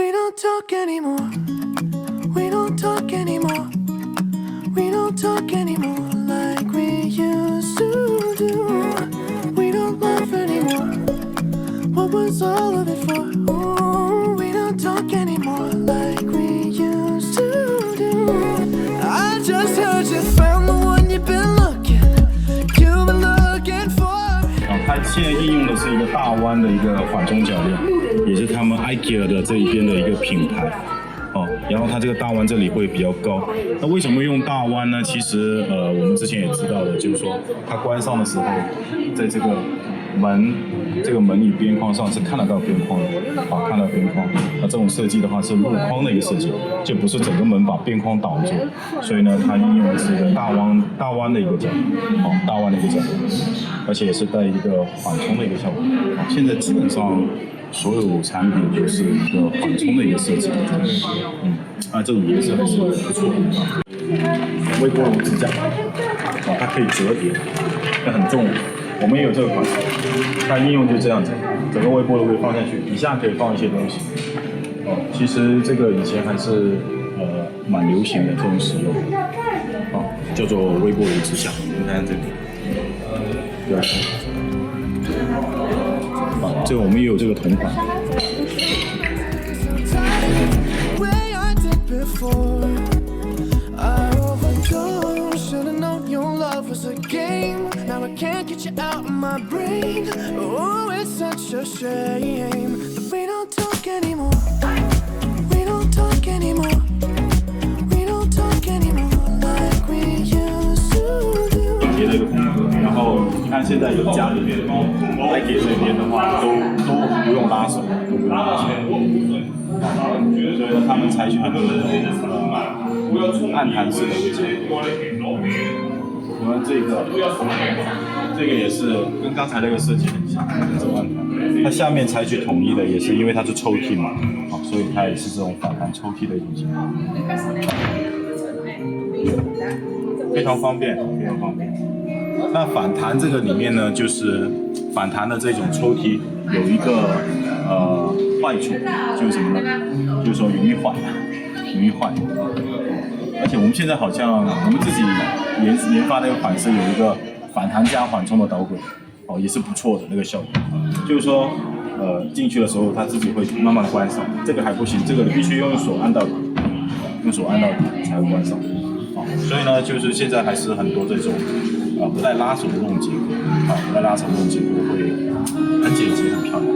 We don't talk anymore. We don't talk anymore. We don't talk anymore like we used to do. We don't laugh anymore. What was all of it for? Ooh, we don't talk anymore like we used to do. I just heard you found the one you've been looking for. 它现在应用的是一个大弯的一个缓冲脚链，也是他们 IKEA 的这一边的一个品牌。然后它这个大弯这里会比较高。那为什么用大弯呢？其实我们之前也知道的，就是说它关上的时候，在这个门与边框上是看得到边框的，看到边框。那这种设计的话是镂框的一个设计，就不是整个门把边框挡住。所以呢，它应用的是一个大弯的一个角度，大弯的一个角度，而且也是带一个缓冲的一个效果。现在基本上所有产品都是一个缓冲的一个设计。这种颜色还是不错的。微波炉支架，它可以折叠，它很重。我们也有这个款式，它应用就这样子，整个微波炉可以放下去，底下可以放一些东西。其实这个以前还是蛮流行的这种使用，叫做微波炉支架。你看这个，对，这个我们也有这个同款。Was a game. Now I can't get you out of my brain. Oh, it's such a shame that we don't talk anymore. We don't talk anymore. We don't talk anymore like we used to do. 别的一个风格，然后你看现在有家里面，IKEA这边的话都不用拉手，都不用拉手。所以呢，他们采取很多这种暗弹式的一个结构。我们这个也是跟刚才那个设计很像，这种暗弹。它下面采取统一的，也是因为它是抽屉嘛，所以它也是这种反弹抽屉的一种情况，非常方便，非常方便。那反弹这个里面呢，就是反弹的这种抽屉有一个坏处，就是什么呢？就是说容易坏。而且我们现在好像我们自己研发的一个款式有一个反弹加缓冲的导轨，也是不错的那个效果。就是说，进去的时候它自己会慢慢关上，这个还不行，这个必须用手按到底，才会关上。所以呢，就是现在还是很多这种不带拉手的这种结构，不带拉手的这种结构会很简洁、很漂亮。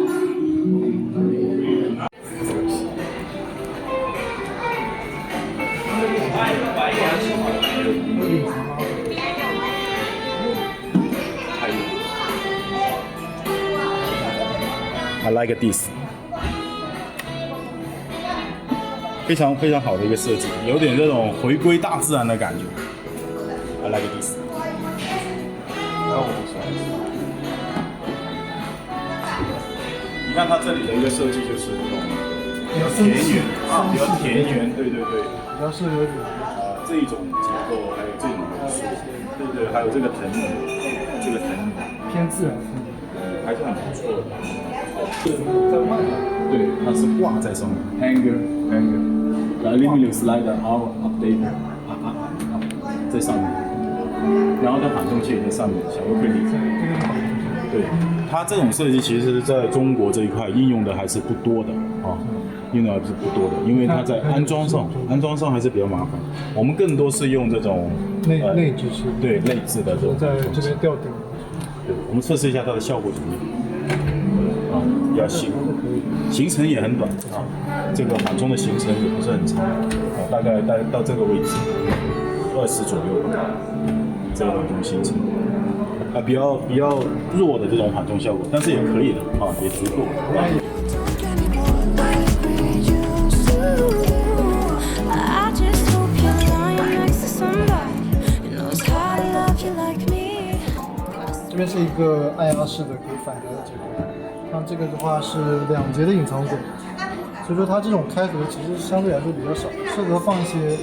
I like this， 非常非常好的一个设计，有点这种回归大自然的感觉。I like this。你看它这里的一个设计就是这种比较田园比较田园，对，比较适合这一种结构，还有这种元素，对，还有这个藤椅，偏自然风，还是很不错的。对，它是挂在上面 ，hanger。The aluminum slider are updated， 在上面，然后它缓冲器也在上面，小个 pretty。对，它这种设计其实在中国这一块应用的还是不多的应用的还是不多的，因为它在安装上还是比较麻烦。我们更多是用这种内置式，对内置的这种。在这边吊顶。对，我们测试一下它的效果怎么样。比较细，行程也很短这个缓冲的行程也不是很长大概到这个位置20左右吧，这个缓冲行程比较弱的这种缓冲效果，但是也可以的也足够。这边是一个按压式的可以反弹的结构，像这个的话是2节的隐藏轨，所以说它这种开合其实相对来说比较少，适合放一些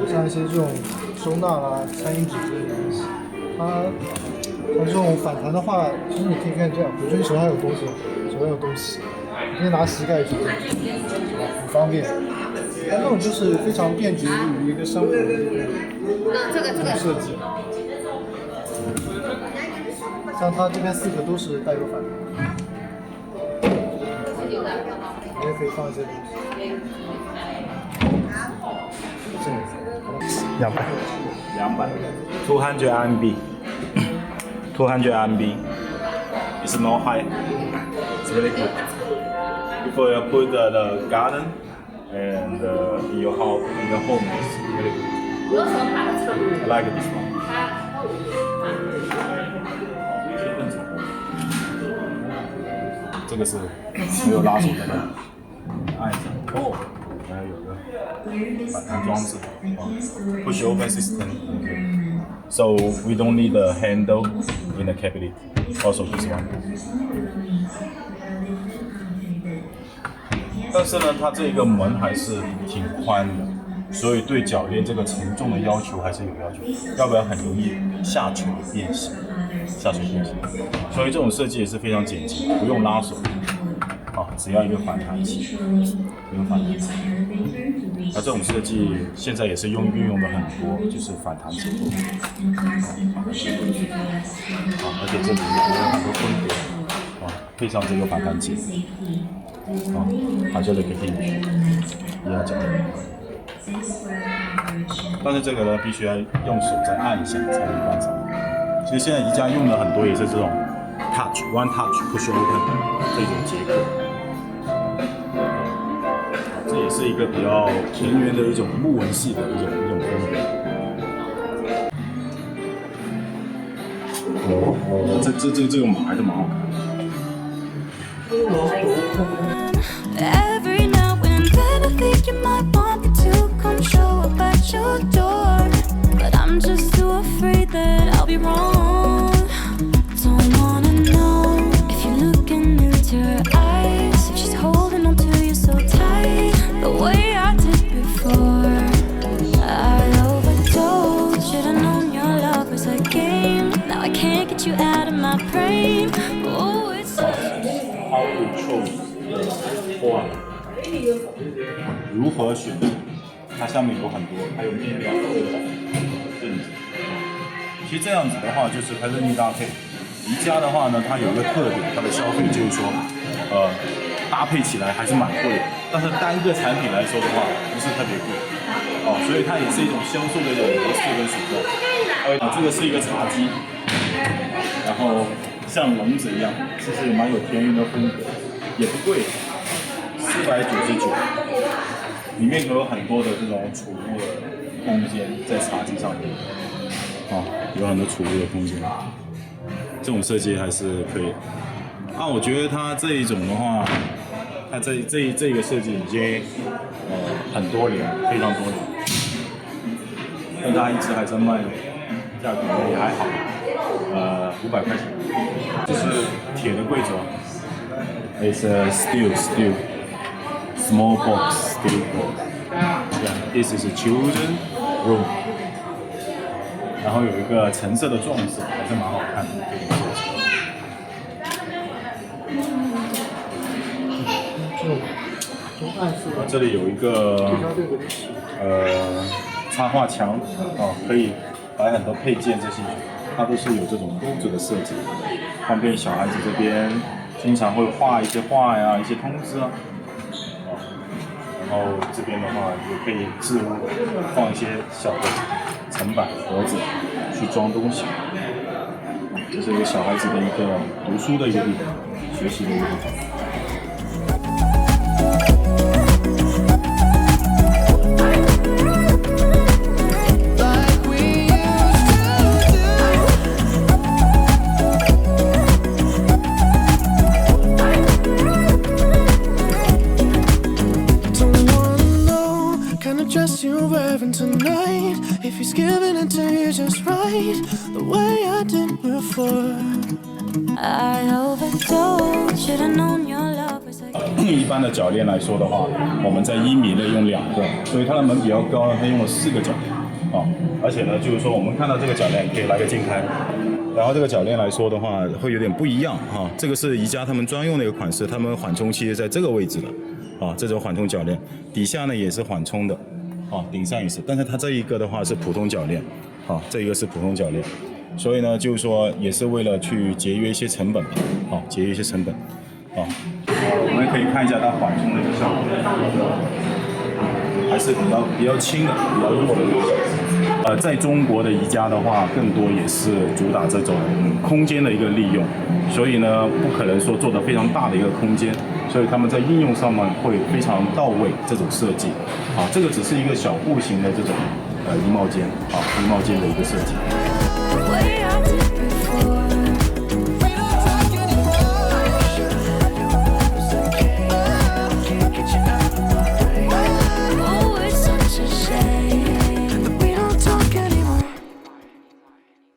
像一些这种收纳啦、餐饮纸之类的东西。它这种反弹的话，其实你可以看这样，比如说你手上有东西，你可以拿膝盖去，方便。但那种就是非常便捷于一个生活的这个设计。像它这边4个都是带有反弹，也可以放一些东西。200 RMB 200 RMB It's not high. It's really good. Before you put the garden and in your house, in your home, it's really good. I like this one. 这个是没有拉手的，按一下，哦，还有个反弹装置，push open system. Okay. So we don't need a handle in the cabinet. Also this one. 但是呢，它这个门还是挺宽的，所以对铰链这个承重的要求还是有要求，要不然很容易下垂变形。所以这种设计也是非常简洁，不用拉手，只要一个反弹器，不用反弹器。那这种设计现在也是运用的很多，就是反弹结构，而且这里有很多分别，配上这个反弹器，它就可以一样讲。但是这个呢，必须要用手再按一下才能观察。其实现在宜家用的很多也是这种 one touch push open 这种结构，这也是一个比较田园的一种木纹系的一种风格。这个马还是蛮好看的。Every now and then I think you might want me to come show up at your door, but I'm just too afraid that I'll be wrong. Don't wanna know if you're looking into her eyes, if she's holding on to you so tight, the way I did before. I overdosed, should've known your love was a game. Now I can't get you out of my brain. Oh, it's How to choose the point？ 如何选择？它下面有很多，还有面料的凳子。其实这样子的话，就是它任意搭配。宜家的话呢，它有一个特点，它的消费就是说，搭配起来还是蛮贵的，但是单个产品来说的话，不是特别贵。所以它也是一种销售的一种模式跟手段。这个是一个茶几，然后像笼子一样，其实也蛮有田园的风格，也不贵，499，里面有很多的这种储物的空间在茶几上面，有很多储物的空间，这种设计还是可以。我觉得它这一种的话，它这个设计已经很多年，非常多年，但它一直还在卖，价格也还好，500块钱，这是铁的柜子，It's a steel small box steel box. Yeah, this is a children room. 然后有一个橙色的撞色，还是蛮好看的这种设计。这里有一个插画墙，可以摆很多配件这些，它都是有这种钩子的设计，方便小孩子这边经常会画一些画呀、一些通知啊。然后这边的话也可以置物，放一些小的层板盒子去装东西。这是一个小孩子的一个读书的一个地方，学习的一个地方。You're wearing tonight. If he's giving it to you just right, the way I did before. I overdosed, should've known your love was like. 一般的铰链来说的话，我们在1米内用2个，所以它的门比较高，它用了4个铰链而且呢，就是说我们看到这个铰链可以来个近拍，然后这个铰链来说的话会有点不一样这个是宜家他们专用的一个款式，他们缓冲器在这个位置的啊，这种缓冲铰链，底下呢也是缓冲的，啊，顶上也是，但是它这一个的话是普通铰链，啊，这一个是普通铰链，所以呢就是说也是为了去节约一些成本，啊，节约一些成本，啊，我们可以看一下它缓冲的一个效果，还是比较轻的，比较弱的。在中国的宜家的话，更多也是主打这种空间的一个利用，所以呢，不可能说做的非常大的一个空间，所以他们在应用上面会非常到位这种设计。啊，这个只是一个小户型的这种衣帽间，啊，衣帽间的一个设计。